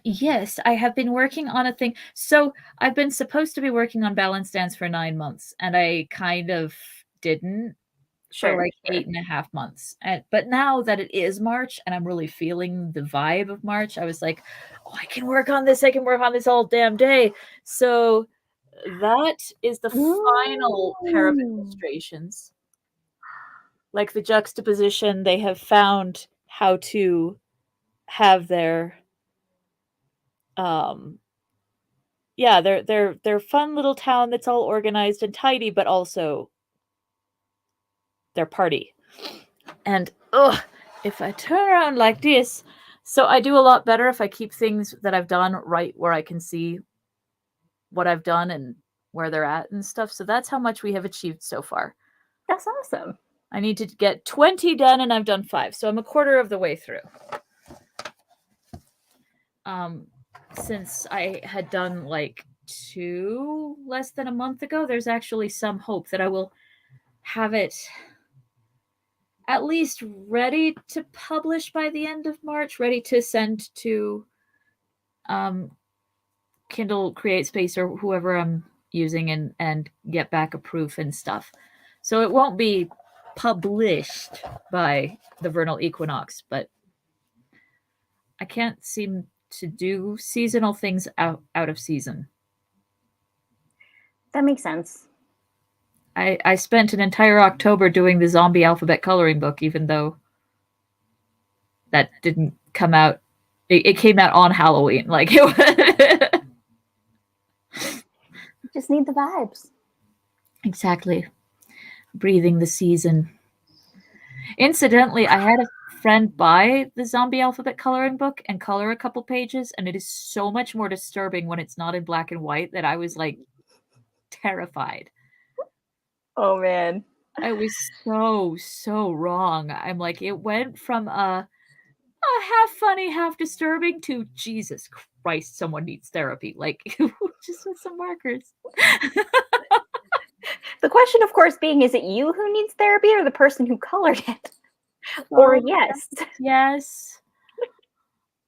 Yes, I have been working on a thing. So I've been supposed to be working on Balance Dance for 9 months, and I kind of didn't for Sure, like sure. 8.5 months. But now that it is March and I'm really feeling the vibe of March, I was like, oh, I can work on this. I can work on this all damn day. So that is the final pair of Ooh. illustrations. Like the juxtaposition, they have found how to have their um yeah, their fun little town that's all organized and tidy, but also their party. And ugh, if I turn around like this, so I do a lot better if I keep things that I've done right where I can see what I've done and where they're at and stuff. So that's how much we have achieved so far. That's awesome. I need to get 20 done and I've done 5. So I'm a quarter of the way through. Um since I had done like 2 less than a month ago, there's actually some hope that I will have it at least ready to publish by the end of March, ready to send to um, Kindle Create Space or whoever I'm using and get back a proof and stuff. So it won't be published by the vernal equinox, but I can't seem to do seasonal things out of season. That makes sense. I spent an entire October doing the zombie alphabet coloring book, even though that didn't come out. It came out on Halloween. Like it You just need the vibes. exactly. Breathing the season. Incidentally, I had a friend buy the zombie alphabet coloring book and color a couple pages, and it is so much more disturbing when it's not in black and white that I was like terrified. Oh man. I was so wrong. I'm like, it went from a half funny, half disturbing to Jesus Christ, someone needs therapy. Like, just with some markers. The question, of course, being, is it you who needs therapy or the person who colored it? Or Oh, yes. yes.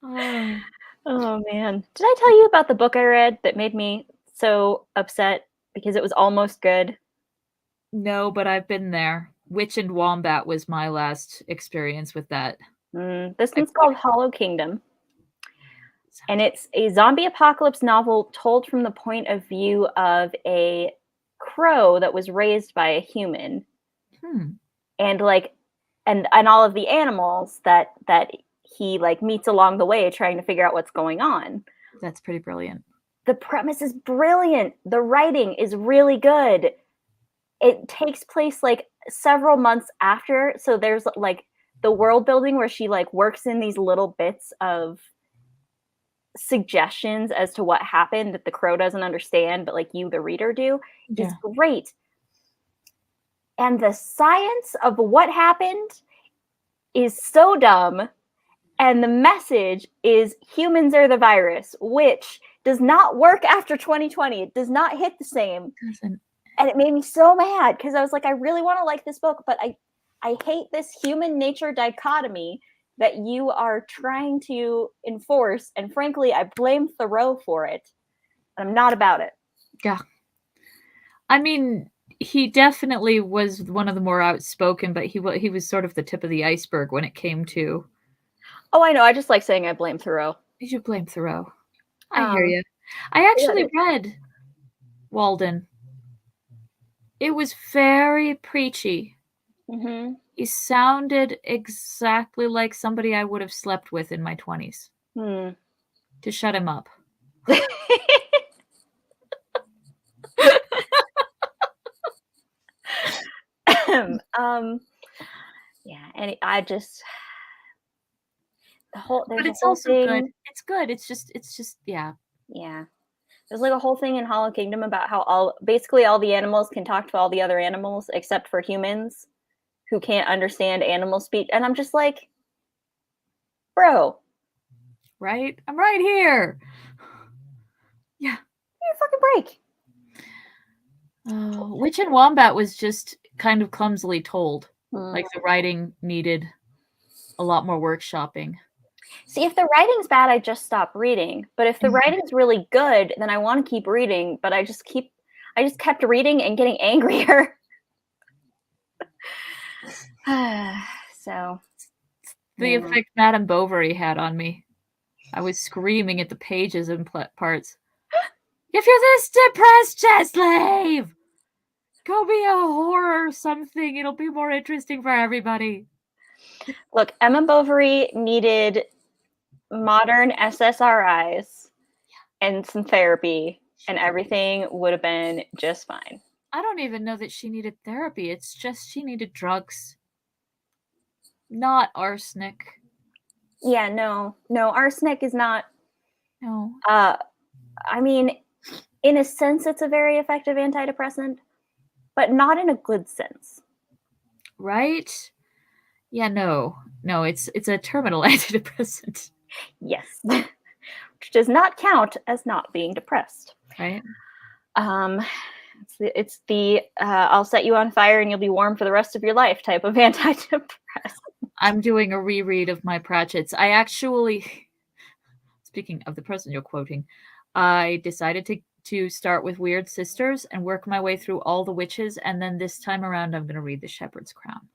Oh. Oh man. Did I tell you about the book I read that made me so upset because it was almost good? No, but I've been there. Witch and Wombat was my last experience with that. This I one's called Hollow Kingdom. And sounds it's a zombie apocalypse novel told from the point of view of a crow that was raised by a human. hmm, And like and all of the animals that he like meets along the way trying to figure out what's going on. that's pretty brilliant. The premise is brilliant. The writing is really good. It takes place like several months after, so there's like the world building where she like works in these little bits of suggestions as to what happened that the crow doesn't understand, but like you, the reader, do, is Yeah. great. And the science of what happened is so dumb. And the message is humans are the virus, which does not work after 2020. It does not hit the same. Doesn't. And it made me so mad because I was like, I really want to like this book, but I hate this human nature dichotomy that you are trying to enforce. And frankly, I blame Thoreau for it. I'm not about it. Yeah. I mean, he definitely was one of the more outspoken, but he was sort of the tip of the iceberg when it came to. Oh, I know. I just like saying I blame Thoreau. You should blame Thoreau. I hear Um, you. I actually yeah, read Walden. It was very preachy. mm-hmm. He sounded exactly like somebody I would have slept with in my 20s. To shut him up. um, yeah, and I just But there's a it's whole also good. thing. It's good. It's just yeah. Yeah, there's like a whole thing in Hollow Kingdom about how basically all the animals can talk to all the other animals except for humans who can't understand animal speech, and I'm just like, bro, Right? I'm right here. Yeah. give me a fucking break. Oh, Witch and Wombat was just kind of clumsily told. Hmm. Like the writing needed a lot more workshopping. See, if the writing's bad, I just stop reading. But if the writing's really good, then I want to keep reading, but I just kept reading and getting angrier. So The effect Madame Bovary had on me. I was screaming at the pages and parts. If you're this depressed, just leave! Go be a whore or something. It'll be more interesting for everybody. Look, Emma Bovary needed modern SSRIs and some therapy, and everything would have been just fine. I don't even know that she needed therapy. It's just she needed drugs. Not arsenic. Yeah, no, arsenic is not. No. I mean, in a sense, it's a very effective antidepressant, but not in a good sense. Right? Yeah, no, it's a terminal antidepressant. Yes, which does not count as not being depressed. Right. It's the I'll set you on fire and you'll be warm for the rest of your life type of antidepressant. I'm doing a reread of my Pratchett's. I actually, speaking of the person you're quoting, I decided to start with Weird Sisters and work my way through all the witches, and then this time around I'm going to read The Shepherd's Crown.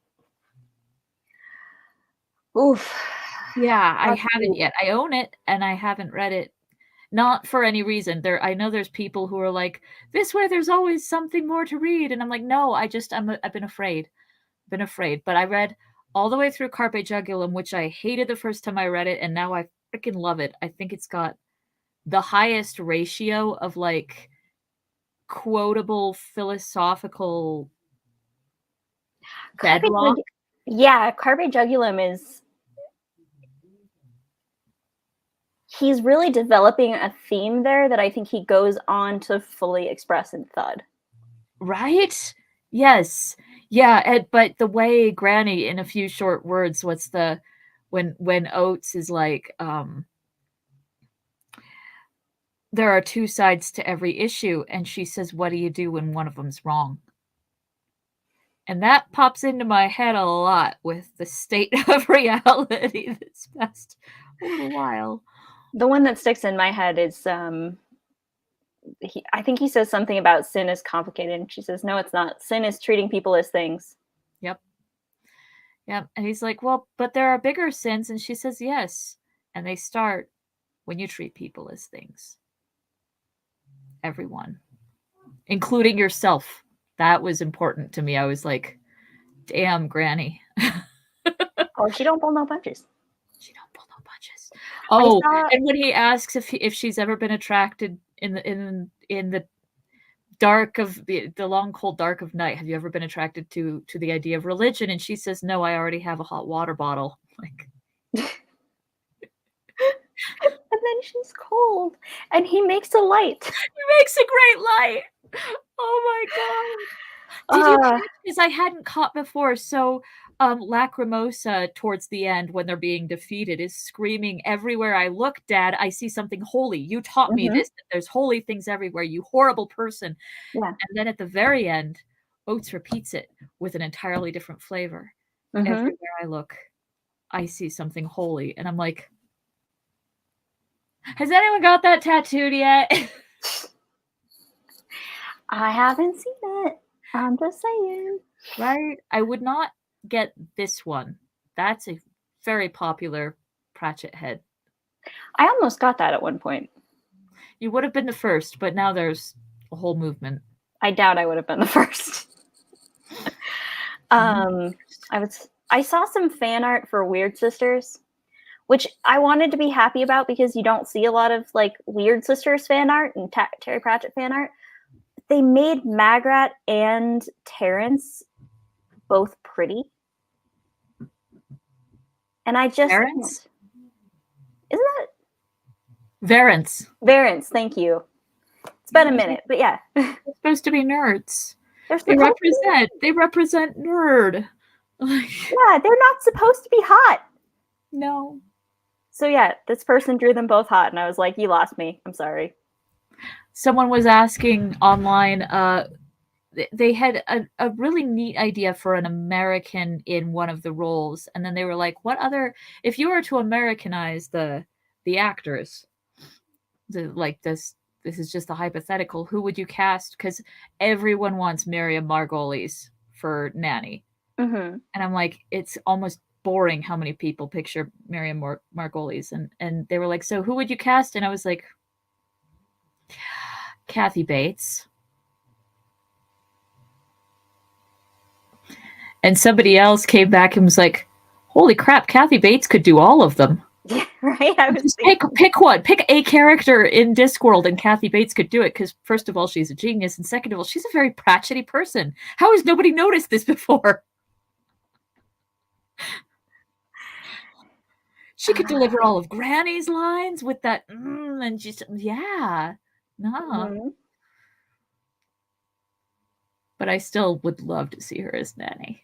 Oof. Yeah, I haven't yet. I own it, and I haven't read it. Not for any reason. I know there's people who are like, this way there's always something more to read. And I'm like, no, I've been afraid. But I read all the way through Carpe Jugulum, which I hated the first time I read it, and now I freaking love it. I think it's got the highest ratio of like quotable philosophical bedrock. Yeah, Carpe Jugulum is... he's really developing a theme there that I think he goes on to fully express in Thud. Right? Yes. Yeah, but the way Granny, in a few short words, when Oates is like, there are two sides to every issue, and she says, what do you do when one of them's wrong? And that pops into my head a lot with the state of reality this past little while. The one that sticks in my head is I think he says something about sin is complicated, and she says, no, it's not. Sin is treating people as things. Yep. And he's like, well, but there are bigger sins. And she says, yes. And they start when you treat people as things. Everyone, including yourself. That was important to me. I was like, damn, Granny. Oh, she don't pull no punches. She don't pull no punches. Oh, and when he asks if she's ever been attracted in the dark of the long cold dark of night, have you ever been attracted to the idea of religion? And she says, no, I already have a hot water bottle. Like, and then she's cold, and he makes a light. He makes a great light. Oh my god! Did you catch? Because I hadn't caught before. So Lacrimosa, towards the end, when they're being defeated, is screaming, everywhere I look, Dad, I see something holy. You taught me this, that there's holy things everywhere, you horrible person. Yeah. And then at the very end, Oates repeats it with an entirely different flavor. Everywhere I look, I see something holy. And I'm like, has anyone got that tattooed yet? I haven't seen it. I'm just saying. Right? I would not get this one. That's a very popular Pratchett head. I almost got that at one point. You would have been the first, but now there's a whole movement. I doubt I would have been the first. I saw some fan art for Weird Sisters, which I wanted to be happy about because you don't see a lot of like Weird Sisters fan art and Terry Pratchett fan art. They made Magrat and Terrence both pretty. And I just... Varence? Isn't that... Varence. Varence, thank you. It's been a minute, but yeah. They're supposed to be nerds. They represent nerd. Yeah, they're not supposed to be hot. No. So yeah, this person drew them both hot, and I was like, you lost me. I'm sorry. Someone was asking online, they had a really neat idea for an American in one of the roles, and then they were like, what other, if you were to Americanize the actors, like this is just a hypothetical, who would you cast? Because everyone wants Miriam Margolyes for Nanny. Mm-hmm. And I'm like, it's almost boring how many people picture Miriam Margolyes. And they were like, so who would you cast? And I was like, Kathy Bates. And somebody else came back and was like, holy crap, Kathy Bates could do all of them. Yeah, right. I was Just pick one. Pick a character in Discworld, and Kathy Bates could do it. Because first of all, she's a genius, and second of all, she's a very Pratchett-y person. How has nobody noticed this before? She could deliver all of Granny's lines with that, and just yeah, no. Mm-hmm. But I still would love to see her as Nanny.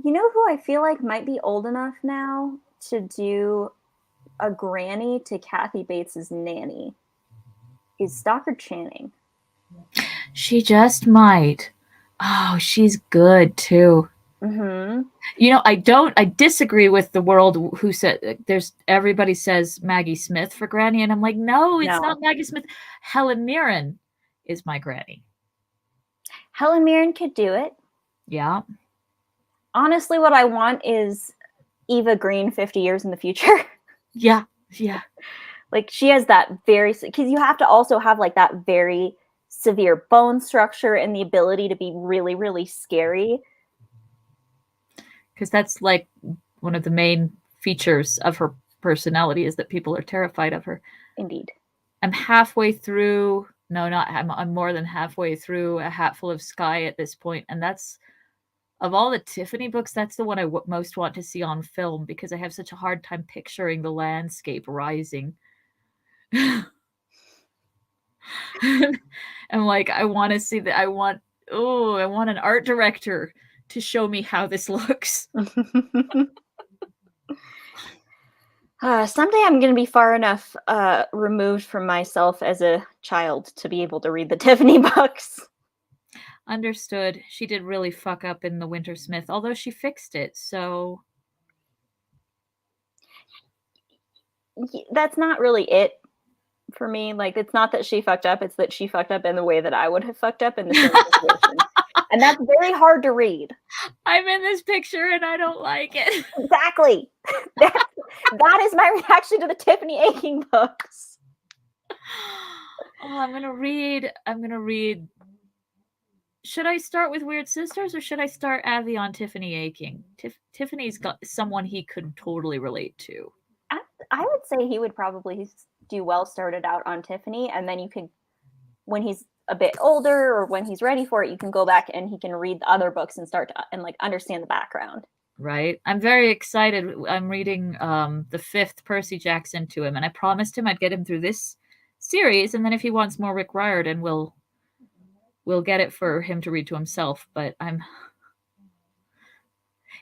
You know who I feel like might be old enough now to do a granny to Kathy Bates's nanny is Stockard Channing. She just might. Oh, she's good too. Mm-hmm. You know, I disagree with the world who said everybody says Maggie Smith for Granny, and I'm like, no, it's not Maggie Smith. Helen Mirren is my Granny. Helen Mirren could do it. Yeah. Honestly, what I want is Eva Green 50 years in the future. Yeah. Like she has that because you have to also have like that very severe bone structure and the ability to be really, really scary. Because that's like one of the main features of her personality is that people are terrified of her. Indeed. I'm halfway through. No, not I'm more than halfway through A Hatful of Sky at this point, and that's, of all the Tiffany books, that's the one I most want to see on film because I have such a hard time picturing the landscape rising. I'm like, I want to see that. I want an art director to show me how this looks. Someday I'm going to be far enough removed from myself as a child to be able to read the Tiffany books. Understood. She did really fuck up in The Wintersmith, although she fixed it, so... That's not really it for me. Like, it's not that she fucked up, it's that she fucked up in the way that I would have fucked up in the same situation. And that's very hard to read. I'm in this picture and I don't like it. Exactly. That is my reaction to the Tiffany Aching books. Oh, I'm gonna read. Should I start with Weird Sisters or should I start Avi on Tiffany Aching? Tiffany's got someone he could totally relate to. I would say he would probably do well started out on Tiffany, and then you could, when he's a bit older or when he's ready for it, you can go back and he can read the other books and start to and like understand the background. Right. I'm very excited. I'm reading the 5th Percy Jackson to him, and I promised him I'd get him through this series, and then if he wants more Rick Riordan, we'll get it for him to read to himself. But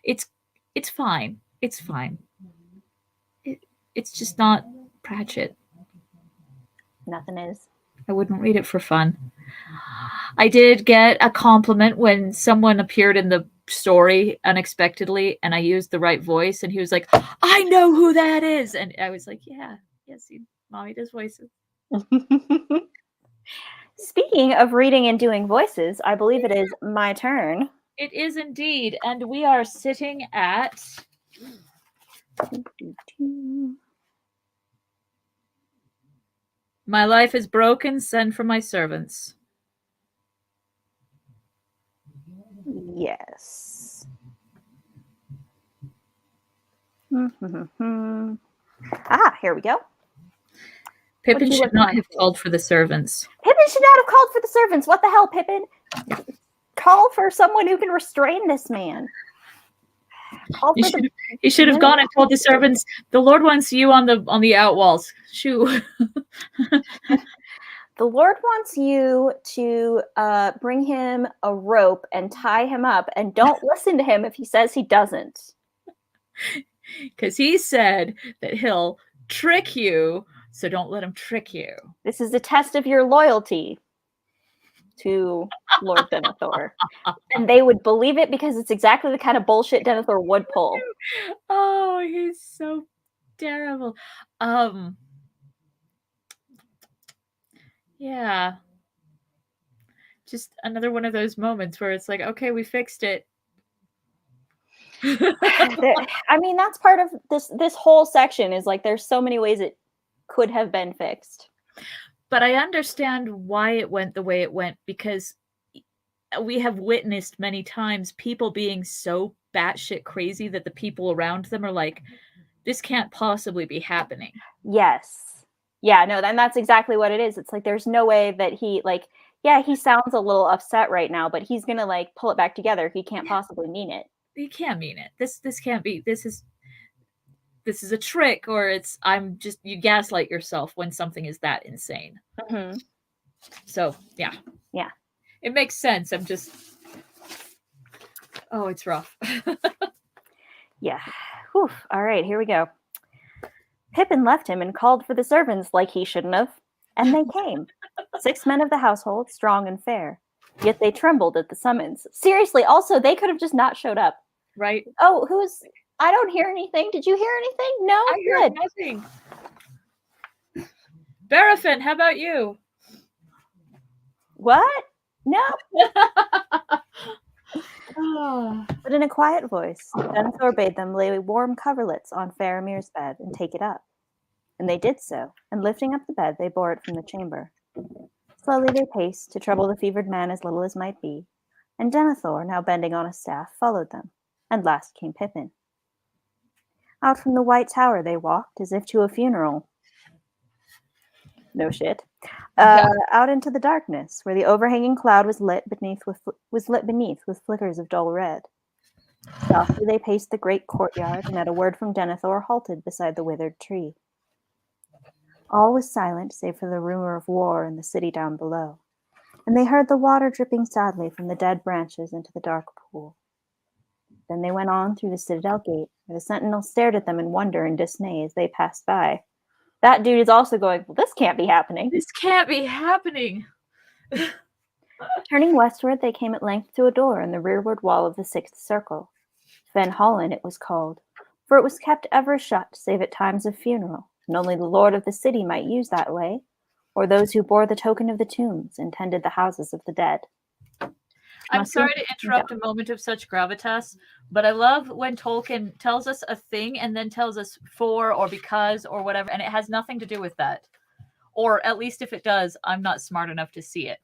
it's fine. It's fine. It's just not Pratchett. Nothing is. I wouldn't read it for fun. I did get a compliment when someone appeared in the story unexpectedly and I used the right voice, and he was like, I know who that is. And I was like, yes, Mommy does voices. Speaking of reading and doing voices, I believe it is my turn. It is indeed. And we are sitting at... My life is broken, send for my servants. Yes. Here we go. Pippin should not have called for the servants. Pippin should not have called for the servants. What the hell, Pippin? Call for someone who can restrain this man. He should have gone and told the servants, the Lord wants you on the outwalls. Shoo. The Lord wants you to bring him a rope and tie him up, and don't listen to him if he says he doesn't. Because he said that he'll trick you, so don't let him trick you. This is a test of your loyalty. to Lord Denethor. And they would believe it because it's exactly the kind of bullshit Denethor would pull. Oh, he's so terrible. Yeah. Just another one of those moments where it's like, okay, we fixed it. I mean, that's part of this whole section is like there's so many ways it could have been fixed. But I understand why it went the way it went, because we have witnessed many times people being so batshit crazy that the people around them are like, this can't possibly be happening. Yes. Yeah, no, then that's exactly what it is. It's like there's no way that he like, yeah, he sounds a little upset right now, but he's gonna like pull it back together. He can't possibly mean it. He can't mean it. This can't be. This is a trick, or you gaslight yourself when something is that insane. Mm-hmm. So yeah, it makes sense. I'm just, oh, it's rough. Yeah. Whew. All right, here we go. Pippin left him and called for the servants like he shouldn't have, and they came. 6 men of the household, strong and fair. Yet they trembled at the summons. Seriously, also, they could have just not showed up. Right? Oh, I don't hear anything. Did you hear anything? No? I heard nothing. Barafin, how about you? What? No. Oh. But in a quiet voice, Denethor bade them lay warm coverlets on Faramir's bed and take it up. And they did so, and lifting up the bed, they bore it from the chamber. Slowly they paced, to trouble the fevered man as little as might be, and Denethor, now bending on a staff, followed them, and last came Pippin. Out from the White Tower they walked, as if to a funeral. No shit. Out into the darkness, where the overhanging cloud was lit beneath with flickers of dull red. Softly they paced the great courtyard, and at a word from Denethor halted beside the withered tree. All was silent, save for the rumor of war in the city down below, and they heard the water dripping sadly from the dead branches into the dark pool. Then they went on through the citadel gate, where the sentinels stared at them in wonder and dismay as they passed by. That dude is also going, well, this can't be happening. This can't be happening. Turning westward, they came at length to a door in the rearward wall of the sixth circle. Fen Hallen it was called, for it was kept ever shut, save at times of funeral, and only the lord of the city might use that way, or those who bore the token of the tombs and tended the houses of the dead. I'm sorry to interrupt a moment of such gravitas, but I love when Tolkien tells us a thing and then tells us for or because or whatever, and it has nothing to do with that. Or at least if it does, I'm not smart enough to see it.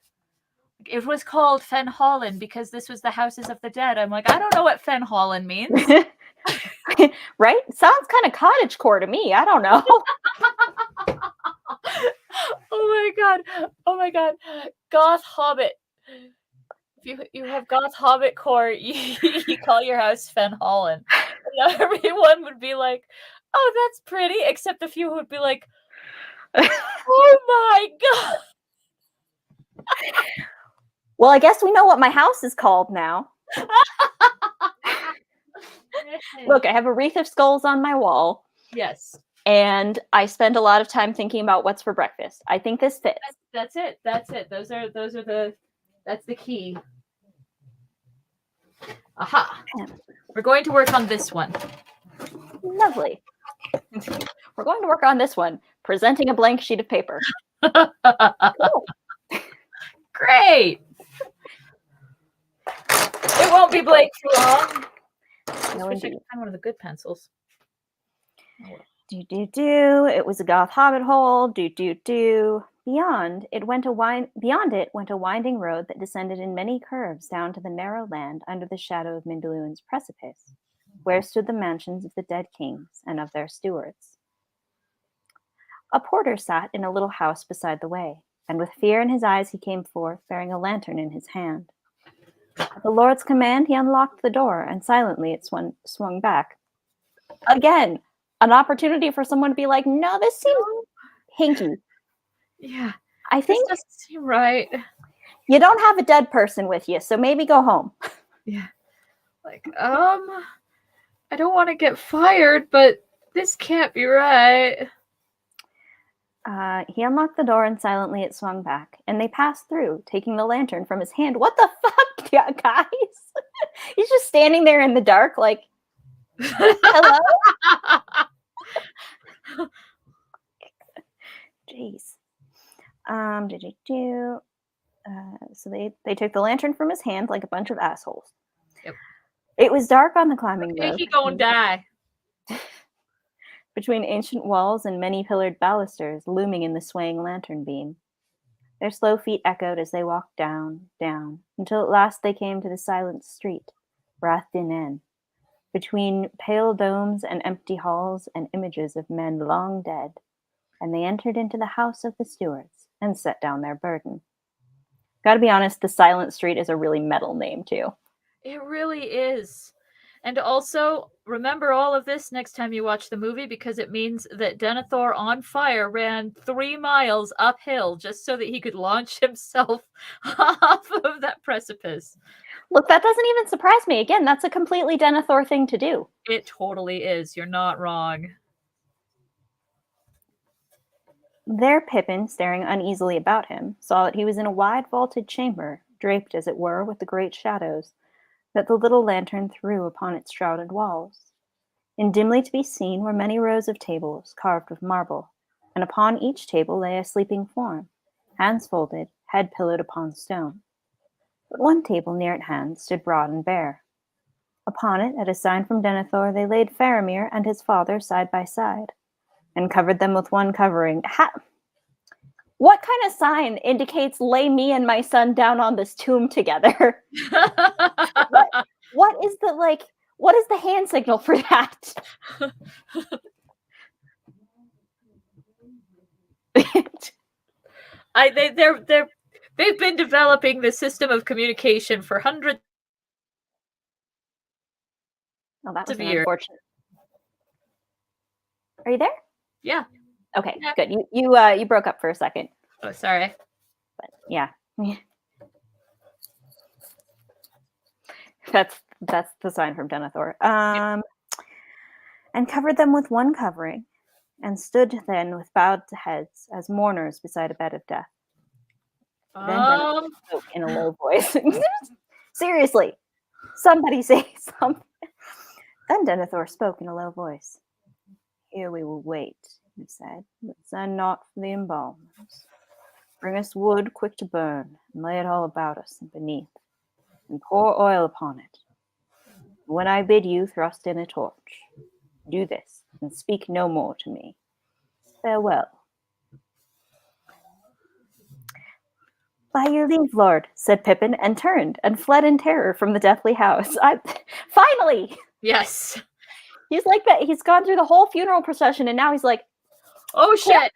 It was called Fen Hallen because this was the houses of the dead. I'm like, I don't know what Fen Hallen means. Right? Sounds kind of cottagecore to me. I don't know. Oh my god. Goth Hobbit. If you have Goth Hobbit core, you call your house Fen Hallen. And everyone would be like, oh, that's pretty, except a few would be like, oh my god. Well, I guess we know what my house is called now. Look, I have a wreath of skulls on my wall. Yes. And I spend a lot of time thinking about what's for breakfast. I think this fits. That's it. That's the key. Aha. We're going to work on this one. Lovely. We're going to work on this one. Presenting a blank sheet of paper. Cool. Great. It won't be blank for long. No, I wish I could find one of the good pencils. Do. It was a goth hobbit hole. Do. Beyond it went a winding road that descended in many curves down to the narrow land under the shadow of Mindoluin's precipice, where stood the mansions of the dead kings and of their stewards. A porter sat in a little house beside the way, and with fear in his eyes he came forth, bearing a lantern in his hand. At the Lord's command, he unlocked the door, and silently it swung back. Again, an opportunity for someone to be like, no, this seems hinky. Yeah. I think this doesn't seem right. You don't have a dead person with you, so maybe go home. Yeah. Like, I don't want to get fired, but this can't be right. He unlocked the door and silently it swung back, and they passed through, taking the lantern from his hand. What the fuck, guys? He's just standing there in the dark, like, hello? Jeez. So they took the lantern from his hand like a bunch of assholes. Yep. It was dark on the climbing road. He gonna die. Between ancient walls and many-pillared balusters looming in the swaying lantern beam. Their slow feet echoed as they walked down, down, until at last they came to the silent street, wrathed in, between pale domes and empty halls and images of men long dead, and they entered into the house of the stewards and set down their burden. Gotta be honest, the Silent Street is a really metal name, too. It really is. And also, remember all of this next time you watch the movie, because it means that Denethor on fire ran 3 miles uphill just so that he could launch himself off of that precipice. Look, that doesn't even surprise me. Again, that's a completely Denethor thing to do. It totally is. You're not wrong. There Pippin, staring uneasily about him, saw that he was in a wide vaulted chamber, draped, as it were, with the great shadows that the little lantern threw upon its shrouded walls. And dimly to be seen were many rows of tables carved with marble, and upon each table lay a sleeping form, hands folded, head pillowed upon stone. But one table near at hand stood broad and bare. Upon it, at a sign from Denethor, they laid Faramir and his father side by side, and covered them with one covering. What kind of sign indicates lay me and my son down on this tomb together? what is the hand signal for that? They've been developing the system of communication for hundreds of years. Unfortunate. Are you there? Yeah. Okay, yeah. Good. You broke up for a second. Oh, sorry. But yeah. That's the sign from Denethor. And covered them with one covering, and stood then with bowed heads as mourners beside a bed of death. Then Denethor spoke in a low voice. Seriously, somebody say something. Then Denethor spoke in a low voice. Here we will wait, he said, but send not for the embalmers. Bring us wood quick to burn, and lay it all about us and beneath, and pour oil upon it. When I bid you thrust in a torch, do this, and speak no more to me. Farewell. By your leave, Lord, said Pippin, and turned, and fled in terror from the deathly house. Finally! Yes. He's like that. He's gone through the whole funeral procession, and now he's like, oh, shit!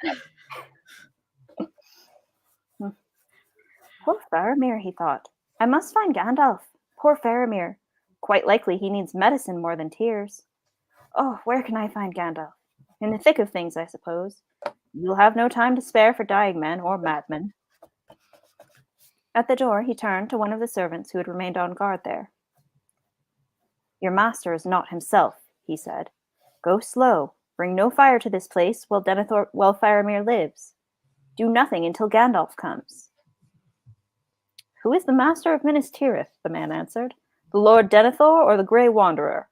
Poor Faramir, he thought. I must find Gandalf. Poor Faramir. Quite likely he needs medicine more than tears. Oh, where can I find Gandalf? In the thick of things, I suppose. You'll have no time to spare for dying men or madmen. At the door, he turned to one of the servants who had remained on guard there. Your master is not himself, he said. Go slow. Bring no fire to this place while Faramir lives. Do nothing until Gandalf comes. Who is the master of Minas Tirith? The man answered. The Lord Denethor or the Grey Wanderer?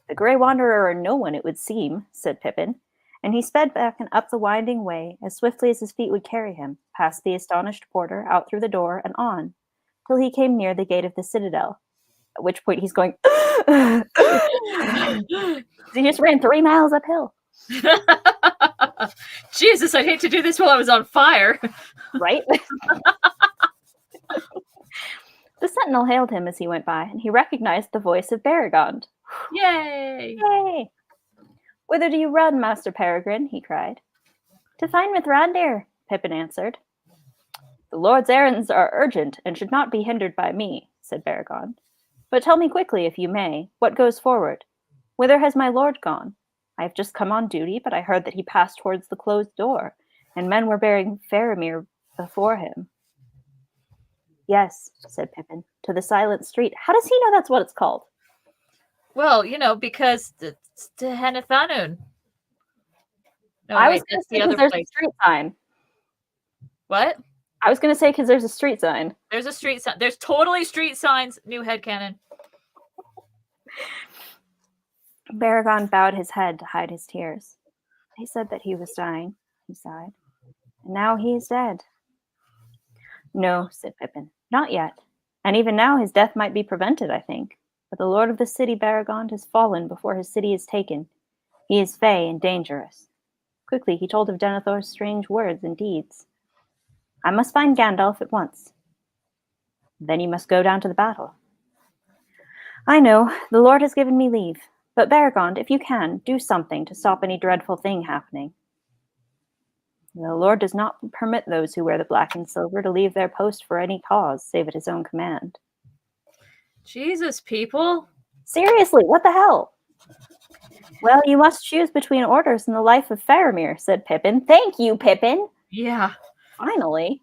The Grey Wanderer or no one, it would seem, said Pippin, and he sped back and up the winding way as swiftly as his feet would carry him, past the astonished porter, out through the door, and on, till he came near the gate of the citadel, at which point he's going, he just ran 3 miles uphill. Jesus, I'd hate to do this while I was on fire. Right? The sentinel hailed him as he went by, and he recognized the voice of Beregond. Yay! Yay! Whither do you run, Master Peregrine? He cried. To find Mithrandir, Pippin answered. The Lord's errands are urgent and should not be hindered by me, said Beregond. But tell me quickly, if you may, what goes forward? Whither has my lord gone? I have just come on duty, but I heard that he passed towards the closed door, and men were bearing Faramir before him. Yes, said Pippin, to the Silent Street. How does he know that's what it's called? Well, because it's to Henethanun. No, I wait, was going that's to say the because other there's place. a street sign. What? I was going to say because there's a street sign. There's a street sign. There's totally street signs. New headcanon. Baragon bowed his head to hide his tears. They said that he was dying, he sighed. And now he is dead. No, said Pippin, not yet. And even now his death might be prevented, I think. But the lord of the city, Baragon, has fallen before his city is taken. He is fey and dangerous. Quickly he told of Denethor's strange words and deeds. I must find Gandalf at once. Then you must go down to the battle. I know, the Lord has given me leave. But Baragon, if you can, do something to stop any dreadful thing happening. The Lord does not permit those who wear the black and silver to leave their post for any cause, save at his own command. Jesus, people. Seriously, what the hell? Well, you must choose between orders and the life of Faramir, said Pippin. Thank you, Pippin. Yeah. Finally.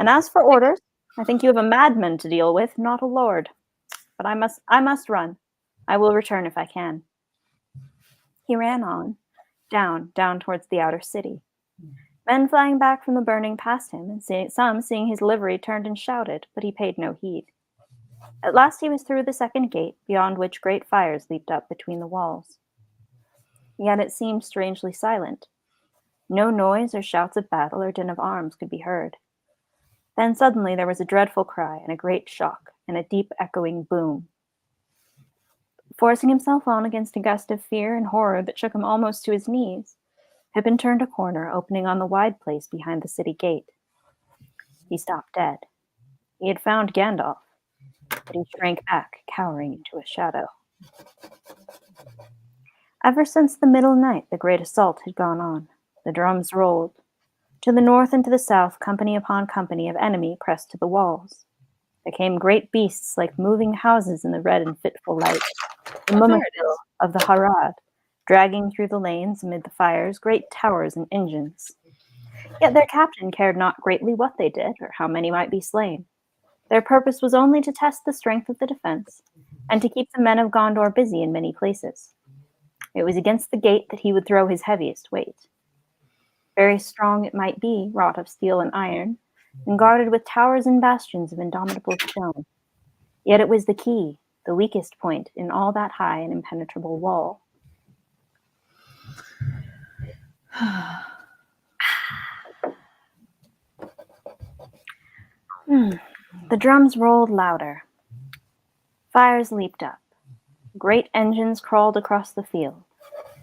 And as for orders, I think you have a madman to deal with, not a lord. But I must run. I will return if I can. He ran on, down towards the outer city. Men flying back from the burning passed him, and some, seeing his livery, turned and shouted, but he paid no heed. At last he was through the second gate, beyond which great fires leaped up between the walls. Yet it seemed strangely silent. No noise or shouts of battle or din of arms could be heard. Then suddenly there was a dreadful cry and a great shock and a deep echoing boom. Forcing himself on against a gust of fear and horror that shook him almost to his knees, Pippin turned a corner opening on the wide place behind the city gate. He stopped dead. He had found Gandalf, but he shrank back, cowering into a shadow. Ever since the middle night, the great assault had gone on. The drums rolled. To the north and to the south, company upon company of enemy pressed to the walls. There came great beasts like moving houses in the red and fitful light, the Mumakil of the Harad, dragging through the lanes amid the fires great towers and engines. Yet their captain cared not greatly what they did or how many might be slain. Their purpose was only to test the strength of the defense and to keep the men of Gondor busy in many places. It was against the gate that he would throw his heaviest weight. Very strong it might be, wrought of steel and iron, and guarded with towers and bastions of indomitable stone. Yet it was the key, the weakest point in all that high and impenetrable wall. The drums rolled louder. Fires leaped up. Great engines crawled across the field,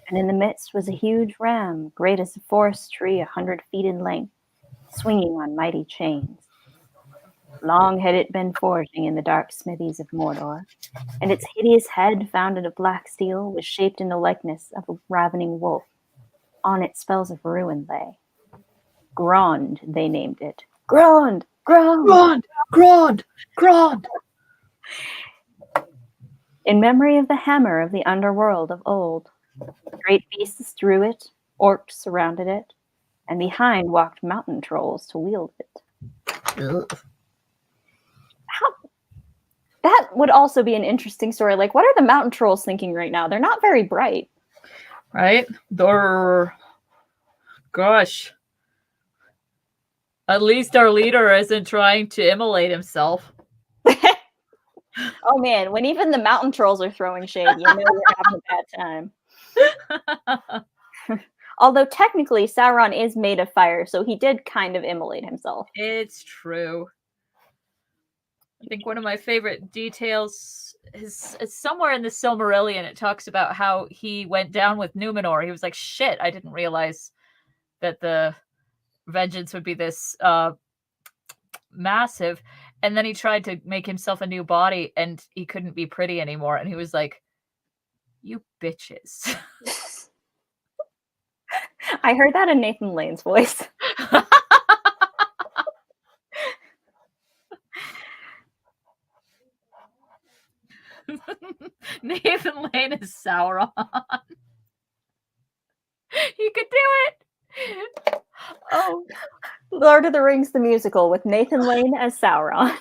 and in the midst was a huge ram, great as a forest tree 100 feet in length, swinging on mighty chains. Long had it been forging in the dark smithies of Mordor, and its hideous head, founded of black steel, was shaped in the likeness of a ravening wolf. On it spells of ruin lay. Grond, they named it. Grond! Grond! Grond! Grond! In memory of the hammer of the underworld of old. Great beasts drew it, orcs surrounded it, and behind walked mountain trolls to wield it. That would also be an interesting story. Like, what are the mountain trolls thinking right now? They're not very bright. Right? Gosh. At least our leader isn't trying to immolate himself. Oh man, when even the mountain trolls are throwing shade, you know you're having a bad time. Although technically Sauron is made of fire, so he did kind of immolate himself. It's true. I think one of my favorite details is somewhere in the Silmarillion. It talks about how he went down with Numenor. He was like, shit, I didn't realize that the vengeance would be this massive. And then he tried to make himself a new body and he couldn't be pretty anymore. And he was like, you bitches. I heard that in Nathan Lane's voice. Nathan Lane is Sauron. He could do it. Oh, Lord of the Rings the musical with Nathan Lane as Sauron.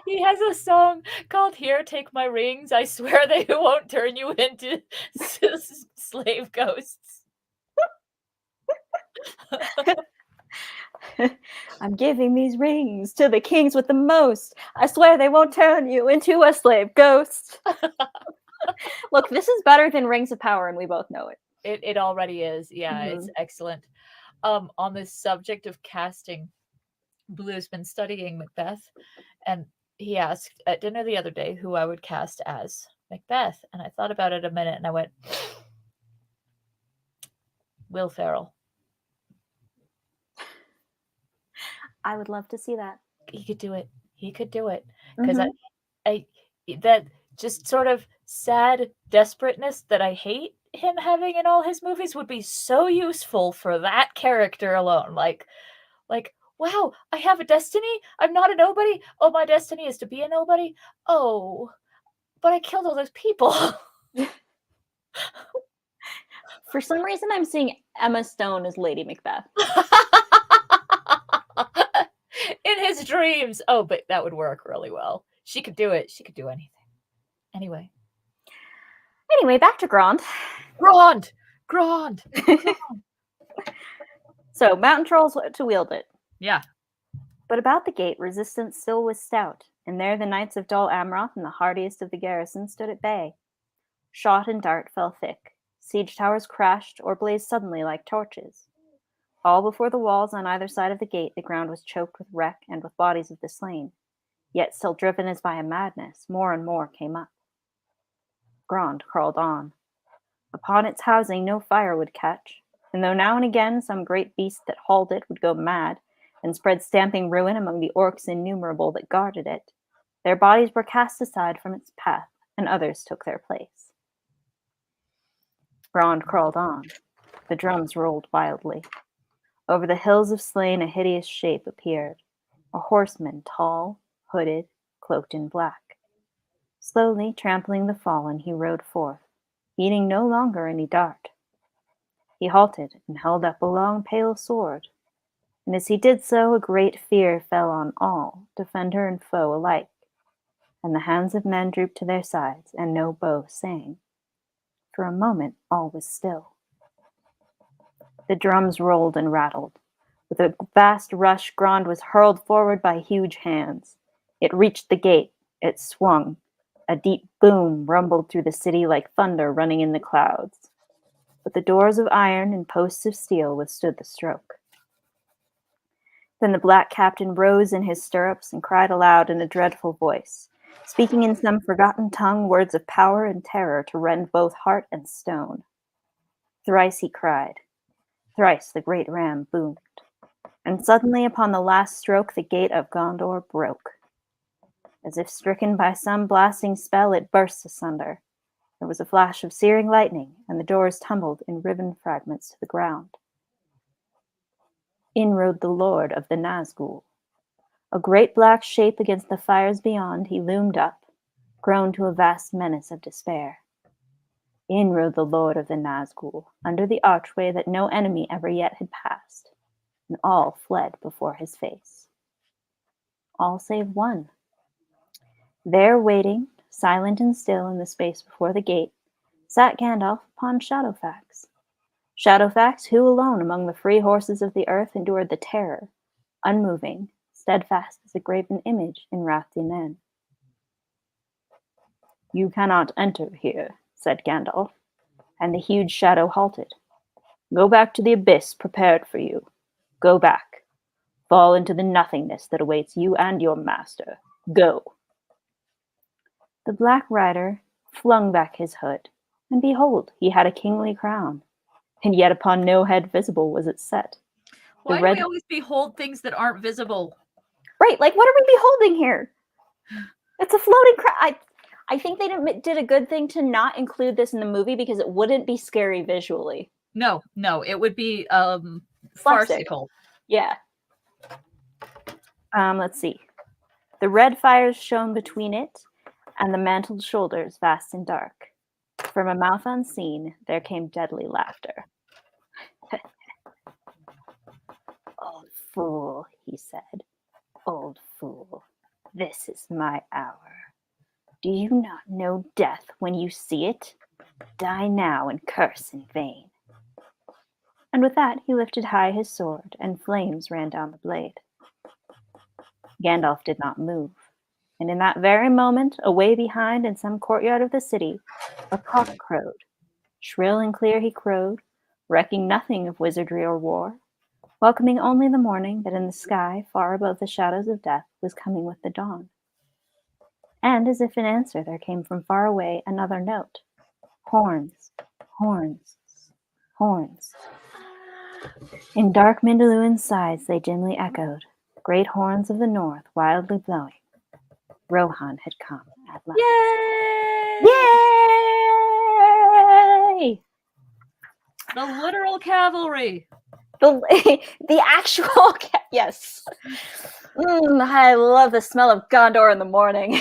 He has a song called "Here, Take My Rings. I swear they won't turn you into slave ghosts." I'm giving these rings to the kings with the most. I swear they won't turn you into a slave ghost. Look, this is better than Rings of Power, and we both know it. It already is. Yeah, it's Mhm. excellent. On this subject of casting, Blue's been studying Macbeth, and he asked at dinner the other day who I would cast as Macbeth, and I thought about it a minute, and I went, Will Ferrell. I would love to see that. He could do it. He could do it because Mhm. I that just sort of sad desperateness that I hate him having in all his movies would be so useful for that character alone. Like, wow, I have a destiny. I'm not a nobody. Oh, my destiny is to be a nobody. Oh, but I killed all those people. For some reason, I'm seeing Emma Stone as Lady Macbeth. In his dreams. Oh, but that would work really well. She could do it. She could do anything. Anyway. Anyway, back to Grand. Grand! Grand! So, mountain trolls to wield it. Yeah. But about the gate, resistance still was stout, and there the knights of Dol Amroth and the hardiest of the garrison stood at bay. Shot and dart fell thick. Siege towers crashed or blazed suddenly like torches. All before the walls on either side of the gate, the ground was choked with wreck and with bodies of the slain. Yet, still driven as by a madness, more and more came up. Grand crawled on. Upon its housing no fire would catch, and though now and again some great beast that hauled it would go mad, and spread stamping ruin among the orcs innumerable that guarded it, their bodies were cast aside from its path, and others took their place. Grand crawled on. The drums rolled wildly. Over the hills of slain a hideous shape appeared, a horseman, tall, hooded, cloaked in black. Slowly trampling the fallen, he rode forth, heeding no longer any dart. He halted and held up a long pale sword, and as he did so, a great fear fell on all, defender and foe alike, and the hands of men drooped to their sides, and no bow sang. For a moment all was still. The drums rolled and rattled. With a vast rush, Grand was hurled forward by huge hands. It reached the gate. It swung. A deep boom rumbled through the city like thunder running in the clouds. But the doors of iron and posts of steel withstood the stroke. Then the black captain rose in his stirrups and cried aloud in a dreadful voice, speaking in some forgotten tongue words of power and terror to rend both heart and stone. Thrice he cried. Thrice the great ram boomed. And suddenly upon the last stroke the gate of Gondor broke. As if stricken by some blasting spell, it burst asunder. There was a flash of searing lightning, and the doors tumbled in riven fragments to the ground. In rode the lord of the Nazgul. A great black shape against the fires beyond, he loomed up, grown to a vast menace of despair. In rode the lord of the Nazgul, under the archway that no enemy ever yet had passed, and all fled before his face. All save one. There waiting, silent and still in the space before the gate, sat Gandalf upon Shadowfax. Shadowfax, who alone among the free horses of the earth endured the terror, unmoving, steadfast as a graven image in Rath-Dinen. You cannot enter here, said Gandalf, and the huge shadow halted. Go back to the abyss prepared for you. Go back. Fall into the nothingness that awaits you and your master. Go. The Black Rider flung back his hood, and behold, he had a kingly crown, and yet upon no head visible was it set. Why do we always behold things that aren't visible? Right, like what are we beholding here? It's a floating crown. I think they did a good thing to not include this in the movie because it wouldn't be scary visually. No, it would be farcical. Yeah. Let's see. The red fires shone between it and the mantled shoulders vast and dark. From a mouth unseen there came deadly laughter. Old fool, he said. Old fool. This is my hour. Do you not know death when you see it? Die now and curse in vain. And with that he lifted high his sword, and flames ran down the blade. Gandalf did not move, and in that very moment, away behind in some courtyard of the city, a cock crowed. Shrill and clear he crowed, recking nothing of wizardry or war, welcoming only the morning that in the sky, far above the shadows of death, was coming with the dawn. And as if in answer there came from far away another note. Horns, horns, horns. In dark Mindalluin's sides they dimly echoed, great horns of the north wildly blowing. Rohan had come at last. Yay! Yay! The literal cavalry. The actual yes. I love the smell of Gondor in the morning.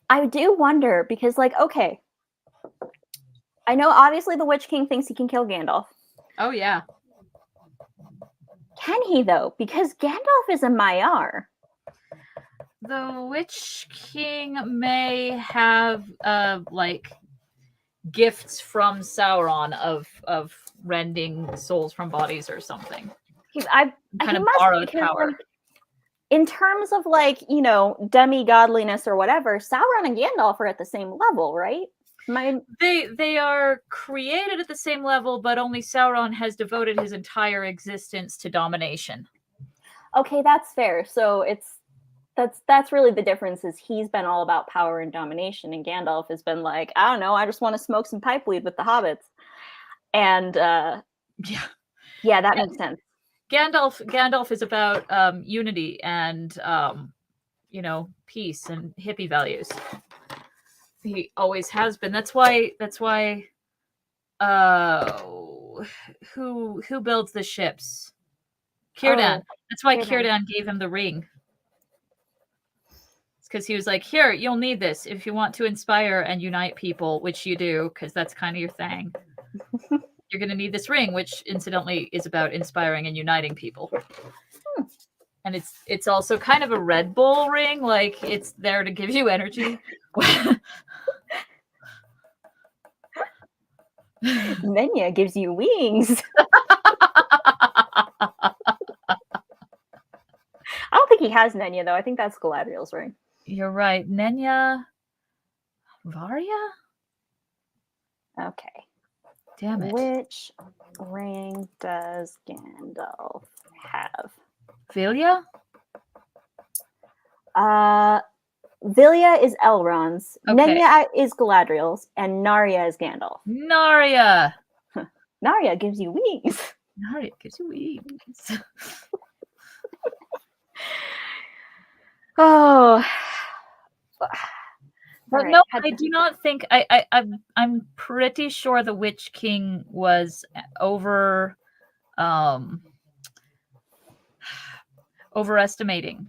I do wonder because, like, okay, I know obviously the Witch King thinks he can kill Gandalf. Oh yeah. Can he though? Because Gandalf is a Maiar. The Witch King may have like gifts from Sauron of rending souls from bodies or something. I Kind of borrowed power. Like, in terms of, like, you know, demi-godliness or whatever, Sauron and Gandalf are at the same level, right? They are created at the same level, but only Sauron has devoted his entire existence to domination. Okay, that's fair. So that's really the difference, is he's been all about power and domination, and Gandalf has been like, I don't know, I just want to smoke some pipe weed with the hobbits. And yeah, that makes sense. Gandalf is about unity and you know, peace and hippie values. He always has been. That's why who builds the ships? Círdan. That's why Círdan gave him the ring. It's because he was like, here, you'll need this if you want to inspire and unite people, which you do, because that's kind of your thing. You're going to need this ring, which incidentally is about inspiring and uniting people. And it's also kind of a Red Bull ring, like it's there to give you energy. Nenya gives you wings. I don't think he has Nenya though. I think that's Galadriel's ring. You're right. Nenya Varia? Okay. Damn it. Which ring does Gandalf have? Vilya? Vilya is Elrond's. Okay. Nenya is Galadriel's, and Narya is Gandalf. Narya. Narya gives you wings. Narya gives you wings. Oh. But right. no, I do not think I'm pretty sure the Witch King was overestimating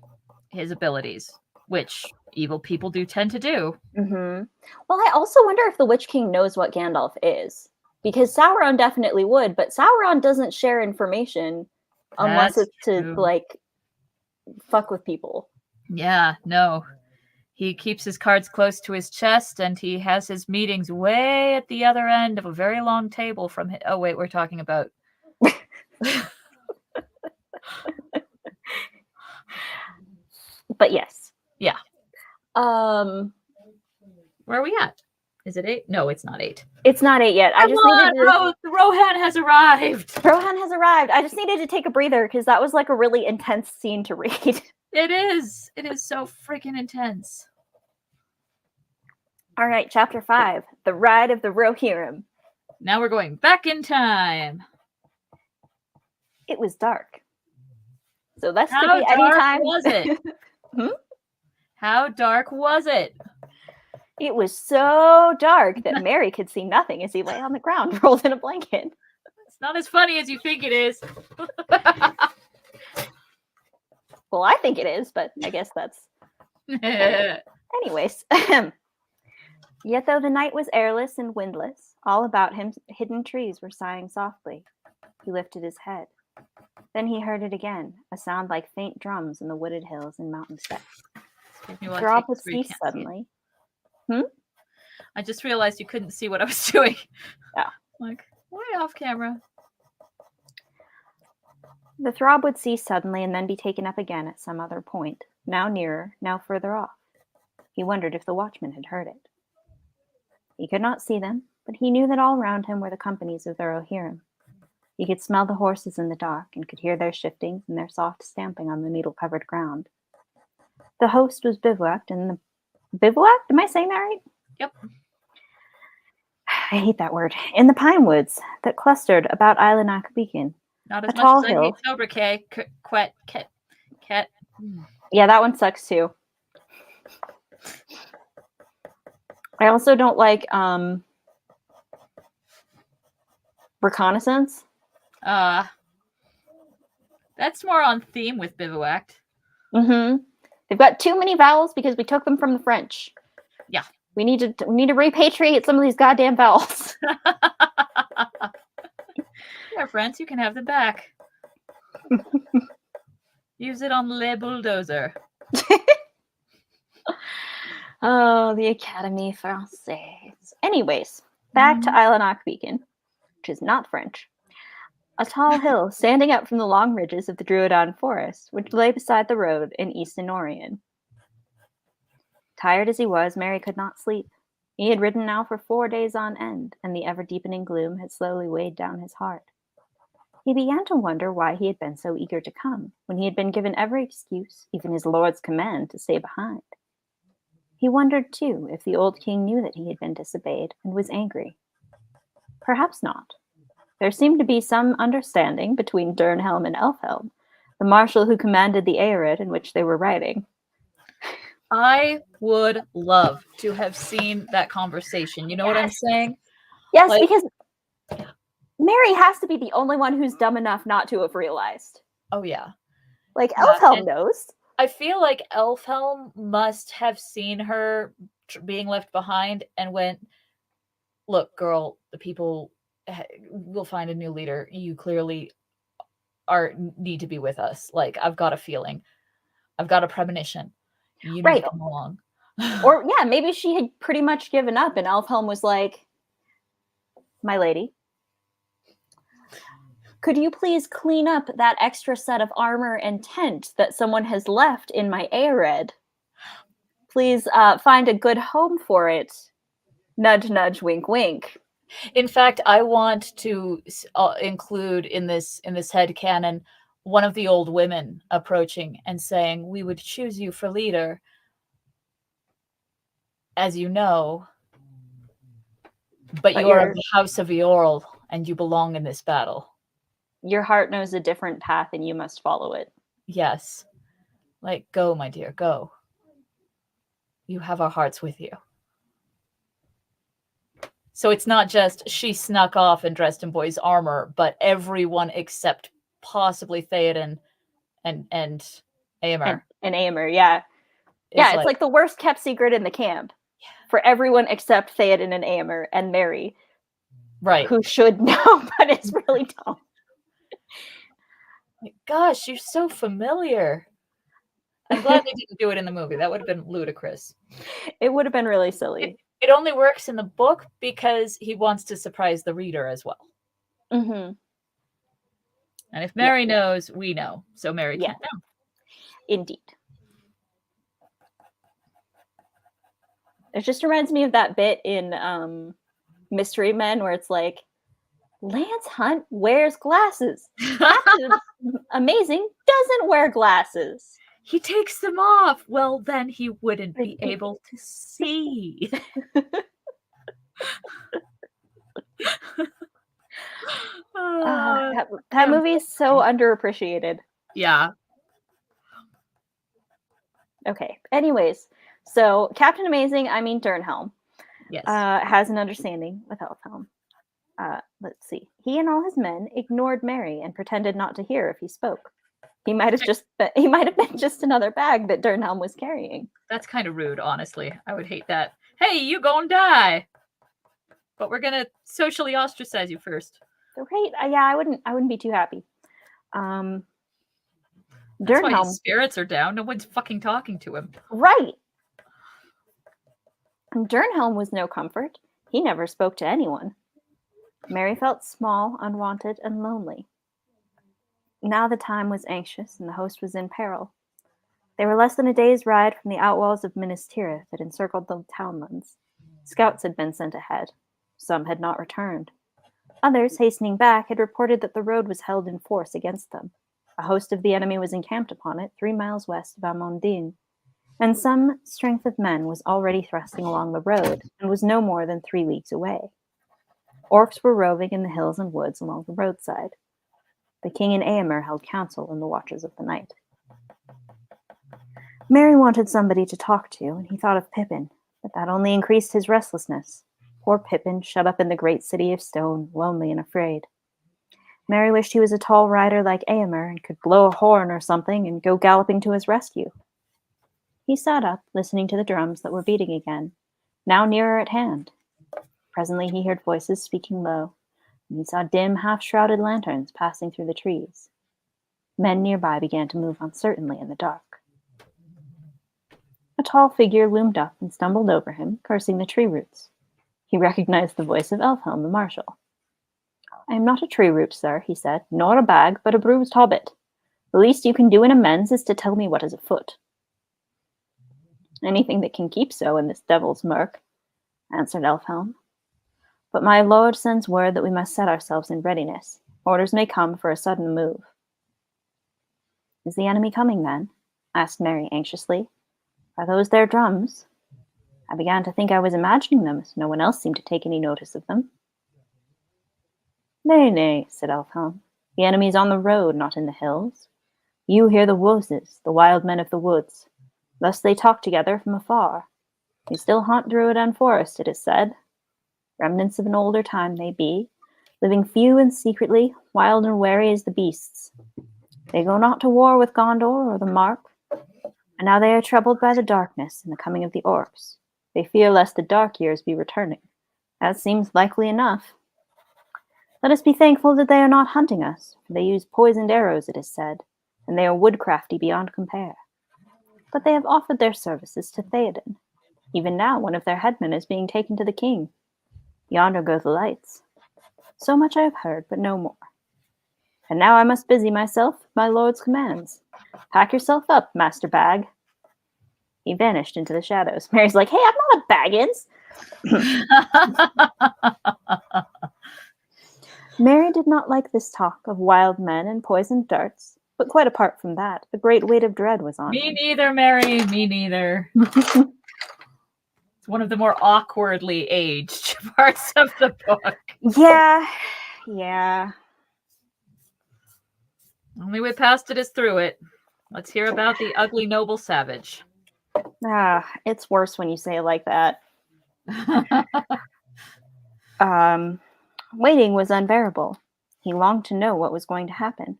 his abilities, which evil people do tend to do. Mm-hmm. Well, I also wonder if the Witch King knows what Gandalf is, because Sauron definitely would, but Sauron doesn't share information unless it's to like fuck with people. Yeah, no. He keeps his cards close to his chest, and he has his meetings way at the other end of a very long table from his... Oh, wait, we're talking about... But yes. Yeah. Where are we at? Is it 8? No, it's not 8. It's not 8 yet. Rohan has arrived. Rohan has arrived. I just needed to take a breather because that was like a really intense scene to read. It is. It is so freaking intense. All right, chapter 5, The Ride of the Rohirrim. Now we're going back in time. It was dark. So that's How could be any dark time. Was it? How dark was it? It was so dark that Mary could see nothing as he lay on the ground, rolled in a blanket. It's not as funny as you think it is. Well, I think it is, but I guess that's... Anyways. Yet though the night was airless and windless, all about him hidden trees were sighing softly. He lifted his head. Then he heard it again, a sound like faint drums in the wooded hills and mountain steps. Excuse me The while I throb take would this where you cease can't see it. suddenly. I just realized you couldn't see what I was doing. Yeah. Like, way off camera. The throb would cease suddenly and then be taken up again at some other point, now nearer, now further off. He wondered if the watchman had heard it. He could not see them, but he knew that all round him were the companies of their O'Hiram. He could smell the horses in the dark and could hear their shiftings and their soft stamping on the needle-covered ground. The host was bivouacked in the... Bivouacked? Am I saying that right? Yep. I hate that word. In the pine woods that clustered about Island Beacon. Not as A much tall as I hill. hate sobriquet. Cat. Yeah, that one sucks too. I also don't like reconnaissance. That's more on theme with bivouacked. Mm-hmm. They've got too many vowels because we took them from the French. Yeah. We need to repatriate some of these goddamn vowels. Yeah, friends, you can have them back. Use it on Le Bulldozer. Oh, the Académie Française. Anyways, back to Island Beacon, which is not French. A tall hill standing up from the long ridges of the Druidon forest, which lay beside the road in Easton Orion. Tired as he was, Mary could not sleep. He had ridden now for 4 days on end, and the ever-deepening gloom had slowly weighed down his heart. He began to wonder why he had been so eager to come, when he had been given every excuse, even his lord's command, to stay behind. He wondered, too, if the old king knew that he had been disobeyed and was angry. Perhaps not. There seemed to be some understanding between Durnhelm and Elfhelm, the marshal who commanded the Aerid in which they were riding. I would love to have seen that conversation. You know what I'm saying? Yes, because Mary has to be the only one who's dumb enough not to have realized. Oh, yeah. Like, Elfhelm knows. I feel like Elfhelm must have seen her being left behind and went, look, girl, the people will find a new leader. You clearly need to be with us. Like, I've got a feeling. I've got a premonition. You need to come along. Or, yeah, maybe she had pretty much given up and Elfhelm was like, my lady, could you please clean up that extra set of armor and tent that someone has left in my Aerid? Please find a good home for it. Nudge, nudge, wink, wink. In fact, I want to include in this headcanon one of the old women approaching and saying, we would choose you for leader. As you know, but you are of the House of Eorl, and you belong in this battle. Your heart knows a different path, and you must follow it. Yes. Like, go, my dear, go. You have our hearts with you. So it's not just she snuck off and dressed in boy's armor, but everyone except possibly Theoden and Aemir. And Aemir, yeah. Yeah, it's like the worst kept secret in the camp. Yeah. For everyone except Theoden and Aemir and Mary. Right. Who should know, but it's really dumb. Like, gosh, you're so familiar. I'm glad they didn't do it in the movie. That would have been ludicrous. It would have been really silly. It only works in the book because he wants to surprise the reader as well. Mm-hmm. And if Mary knows, we know. So Mary can't know. Indeed. It just reminds me of that bit in Mystery Men where it's like, Lance Hunt wears glasses. Captain Amazing doesn't wear glasses. He takes them off. Well, then he wouldn't be able to see. That movie is so underappreciated. Yeah. Okay. Anyways, so Captain Amazing, Durnhelm, yes, has an understanding with Elfhelm. Let's see. He and all his men ignored Mary and pretended not to hear if he spoke. He might have been just another bag that Durnhelm was carrying. That's kind of rude, honestly. I would hate that. Hey, you gonna die. But we're gonna socially ostracize you first. The rate, yeah, I wouldn't be too happy. That's why his Durnhelm, spirits are down. No one's fucking talking to him. right? Durnhelm was no comfort. He never spoke to anyone. Mary felt small, unwanted, and lonely. Now the time was anxious, and the host was in peril. They were less than a day's ride from the outwalls of Minas Tirith that encircled the townlands. Scouts had been sent ahead. Some had not returned. Others, hastening back, had reported that the road was held in force against them. A host of the enemy was encamped upon it 3 miles west of Amondine, and some strength of men was already thrusting along the road and was no more than 3 leagues away. Orcs were roving in the hills and woods along the roadside. The king and Eomer held council in the watches of the night. Merry wanted somebody to talk to, and he thought of Pippin, but that only increased his restlessness. Poor Pippin, shut up in the great city of stone, lonely and afraid. Merry wished he was a tall rider like Eomer and could blow a horn or something and go galloping to his rescue. He sat up, listening to the drums that were beating again, now nearer at hand. Presently he heard voices speaking low, and he saw dim, half-shrouded lanterns passing through the trees. Men nearby began to move uncertainly in the dark. A tall figure loomed up and stumbled over him, cursing the tree roots. He recognized the voice of Elfhelm the Marshal. "I am not a tree root, sir," he said, "nor a bag, but a bruised hobbit. The least you can do in amends is to tell me what is afoot." "Anything that can keep so in this devil's murk," answered Elfhelm. "But my lord sends word that we must set ourselves in readiness. Orders may come for a sudden move." "Is the enemy coming, then?" asked Merry anxiously. "Are those their drums? I began to think I was imagining them, as no one else seemed to take any notice of them." "Nay, nay," said Elfhelm. "The enemy is on the road, not in the hills. You hear the voices, the wild men of the woods. Thus they talk together from afar. They still haunt Druid and forest, it is said. Remnants of an older time they be, living few and secretly, wild and wary as the beasts. They go not to war with Gondor or the Mark, and now they are troubled by the darkness and the coming of the orcs. They fear lest the dark years be returning. That seems likely enough. Let us be thankful that they are not hunting us, for they use poisoned arrows, it is said, and they are woodcrafty beyond compare. But they have offered their services to Theoden. Even now one of their headmen is being taken to the king. Yonder go the lights. So much I have heard, but no more. And now I must busy myself with my lord's commands. Pack yourself up, Master Bag." He vanished into the shadows. Mary's like, "Hey, I'm not a Baggins." Mary did not like this talk of wild men and poisoned darts, but quite apart from that, a great weight of dread was on Me him. neither, Mary. Me neither. It's one of the more awkwardly aged parts of the book. Yeah. Only way past it is through it. Let's hear about the ugly noble savage. It's worse when you say it like that. Waiting was unbearable. He longed to know what was going to happen.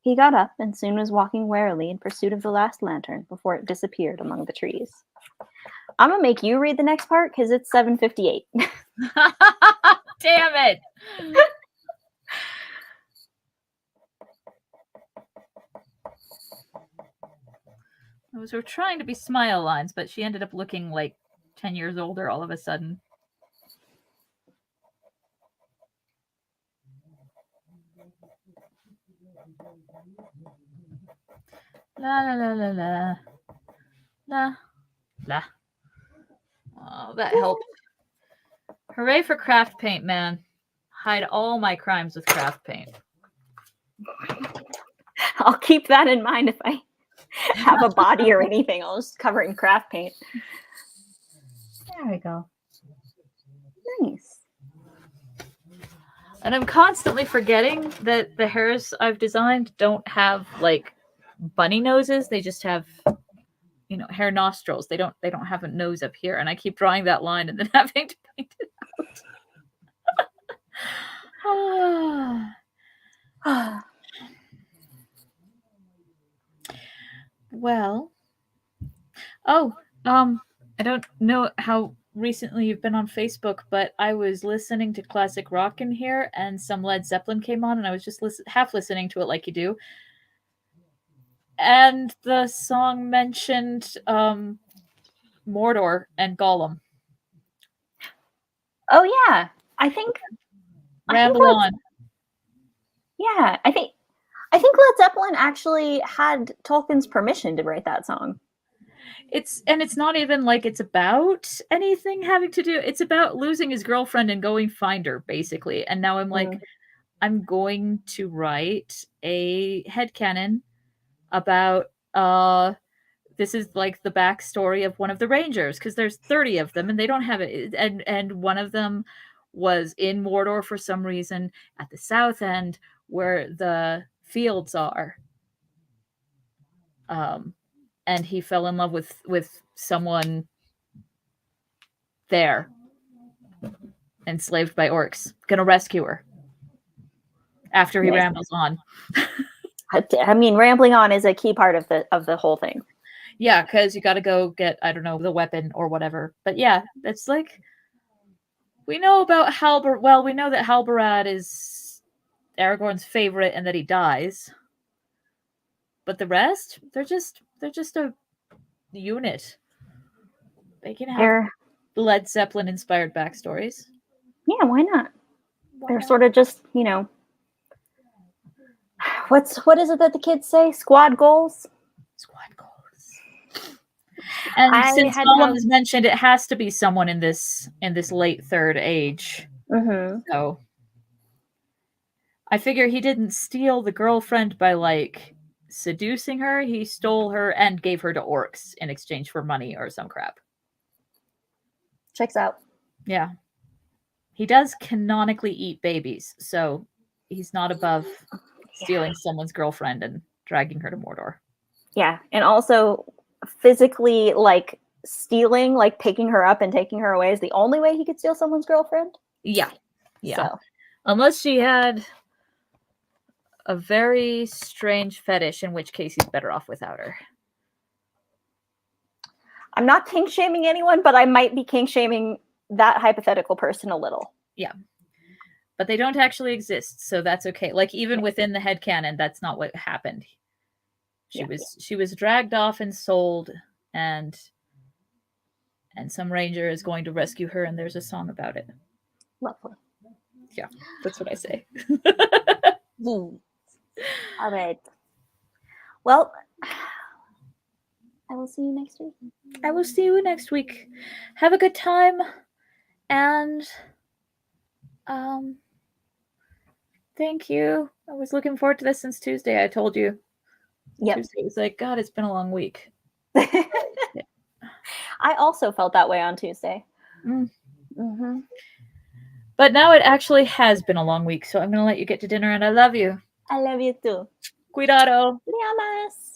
He got up and soon was walking warily in pursuit of the last lantern before it disappeared among the trees. I'm going to make you read the next part because it's 7:58. Damn it! Those were trying to be smile lines, but she ended up looking like 10 years older all of a sudden. La la la la la. La. La. Oh, that helped. Hooray for craft paint, man. Hide all my crimes with craft paint. I'll keep that in mind if I have a body or anything. I'll just cover it in craft paint. There we go. Nice. And I'm constantly forgetting that the hairs I've designed don't have like bunny noses. They just have, hair nostrils. They don't have a nose up here. And I keep drawing that line and then having to paint it out. Well, I don't know how recently you've been on Facebook, but I was listening to classic rock in here, and some Led Zeppelin came on, and I was just half listening to it like you do. And the song mentioned Mordor and Gollum. Oh yeah, I think Ramble on. Yeah, I think Led Zeppelin actually had Tolkien's permission to write that song. It's not even like it's about anything having to do. It's about losing his girlfriend and going find her, basically. And now I'm like, I'm going to write a headcanon about this is like the backstory of one of the Rangers, because there's 30 of them and they don't have it. And one of them was in Mordor for some reason at the south end where the fields are. And he fell in love with someone there, enslaved by orcs. Gonna rescue her after he rambles on. I mean, rambling on is a key part of the whole thing. Yeah, because you got to go get, I don't know, the weapon or whatever. But yeah, it's like, we know about Halber. Well, we know that Halbarad is Aragorn's favorite and that he dies. But the rest, they're just a unit. They can have Led Zeppelin inspired backstories. Yeah, why not? They're sort of just, what is it that the kids say? Squad goals. Squad goals. And since Gollum is mentioned, it has to be someone in this late third age. Mm-hmm. So I figure he didn't steal the girlfriend by like seducing her. He stole her and gave her to orcs in exchange for money or some crap. Checks out. Yeah. He does canonically eat babies, so he's not above stealing someone's girlfriend and dragging her to Mordor. Yeah, and also physically, like, stealing, like picking her up and taking her away is the only way he could steal someone's girlfriend. Yeah. So. Unless she had a very strange fetish, in which case he's better off without her. I'm not kink shaming anyone, but I might be kink shaming that hypothetical person a little. Yeah. But they don't actually exist, so that's okay. Like, even within the headcanon, that's not what happened. She was dragged off and sold, and some ranger is going to rescue her, and there's a song about it. Lovely. Yeah, that's what I say. All right. Well, I will see you next week. I will see you next week. Have a good time, and thank you. I was looking forward to this since Tuesday. I told you. Yep. Tuesday was like, God, it's been a long week. I also felt that way on Tuesday. Mm-hmm. But now it actually has been a long week, so I'm going to let you get to dinner, and I love you. I love you too. Cuidado. Te amas.